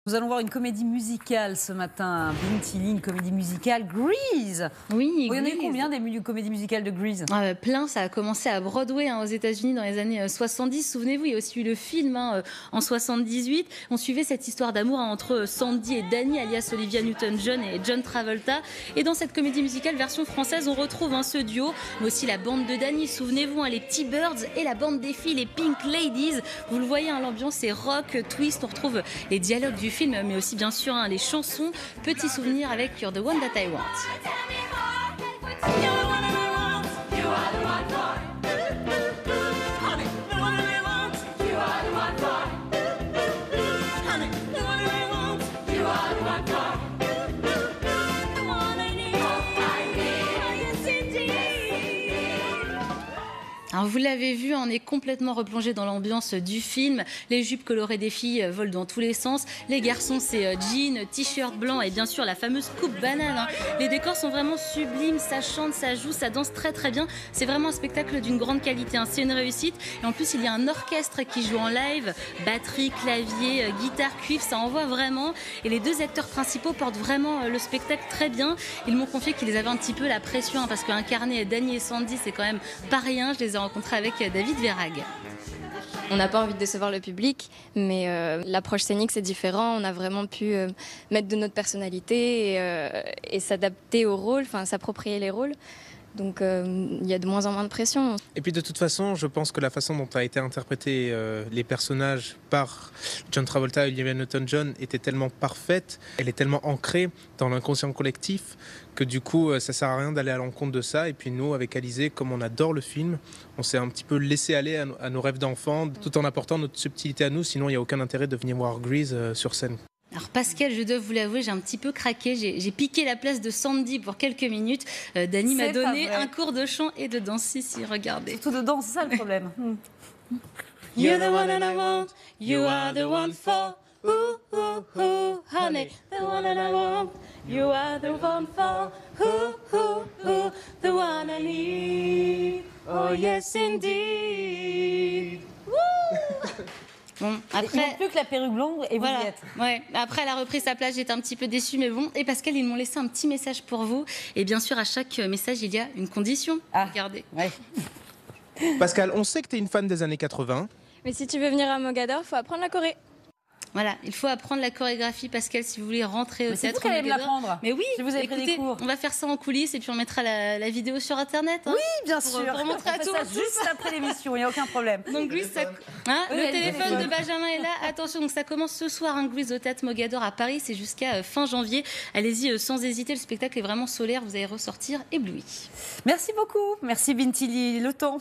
Nous allons voir une comédie musicale ce matin, Binti Lee, une comédie musicale, Grease. Oui, il y en a eu Grease. combien des comédies musicales de Grease? Plein, ça a commencé à Broadway aux États-Unis dans les années 70. Souvenez-vous, il y a aussi eu le film en 78. On suivait cette histoire d'amour entre Sandy et Danny, alias Olivia Newton-John et John Travolta. Et dans cette comédie musicale version française, on retrouve ce duo, mais aussi la bande de Danny. Souvenez-vous, les petits Birds et la bande des filles, les Pink Ladies. Vous le voyez, l'ambiance est rock, twist. On retrouve les dialogues du film, mais aussi bien sûr les chansons. Petit souvenir avec You're the One That I Want. Alors vous l'avez vu, on est complètement replongé dans l'ambiance du film. Les jupes colorées des filles volent dans tous les sens. Les garçons, c'est jeans, t-shirt blanc et bien sûr la fameuse coupe banane. Les décors sont vraiment sublimes, ça chante, ça joue, ça danse très très bien. C'est vraiment un spectacle d'une grande qualité, c'est une réussite. Et en plus, il y a un orchestre qui joue en live, batterie, clavier, guitare, cuivre, ça envoie vraiment. Et les deux acteurs principaux portent vraiment le spectacle très bien. Ils m'ont confié qu'ils avaient un petit peu la pression parce qu'incarner Danny et Sandy, c'est quand même pas rien. Je les ai rencontré avec David Verrag. On n'a pas envie de décevoir le public, mais l'approche scénique c'est différent. On a vraiment pu mettre de notre personnalité et s'adapter au rôle, enfin s'approprier les rôles. Donc il y a de moins en moins de pression. Et puis de toute façon, je pense que la façon dont a été interprété les personnages par John Travolta et Olivia Newton-John était tellement parfaite, elle est tellement ancrée dans l'inconscient collectif que du coup ça sert à rien d'aller à l'encontre de ça. Et puis nous, avec Alizée, comme on adore le film, on s'est un petit peu laissé aller à nos rêves d'enfants tout en apportant notre subtilité à nous, sinon il n'y a aucun intérêt de venir voir Grease sur scène. Alors Pascal, je dois vous l'avouer, j'ai un petit peu craqué, j'ai piqué la place de Sandy pour quelques minutes. Danny m'a donné un cours de chant et de danse ici, regardez. Surtout de danse, c'est ça le problème. You're the one that I want, you are the one for, ooh, ooh, ooh, honey, the one that I want, you are the one for, ooh, ooh, ooh, the one I need, oh yes indeed. Bon, après, il manque plus que la perruque blonde et vous y êtes. Ouais. Après, elle a repris sa place, j'étais un petit peu déçue, mais bon. Et Pascal, ils m'ont laissé un petit message pour vous. Et bien sûr, à chaque message, il y a une condition. Regardez. Ouais. Pascal, on sait que tu es une fan des années 80. Mais si tu veux venir à Mogador, il faut apprendre la Corée. Voilà, il faut apprendre la chorégraphie, Pascal, si vous voulez rentrer au théâtre. C'est vous qui allez me l'apprendre. Mais oui, si vous avez pris des cours. On va faire ça en coulisses et puis on mettra la vidéo sur Internet. Oui, bien sûr. Pour montrer à tout. Ça juste après l'émission, il n'y a aucun problème. Donc Grease, le téléphone de Benjamin est là. Attention, donc ça commence ce soir, Grease au théâtre Mogador à Paris. C'est jusqu'à fin janvier. Allez-y sans hésiter, le spectacle est vraiment solaire. Vous allez ressortir ébloui. Merci beaucoup. Merci Binti Lee. Le temps.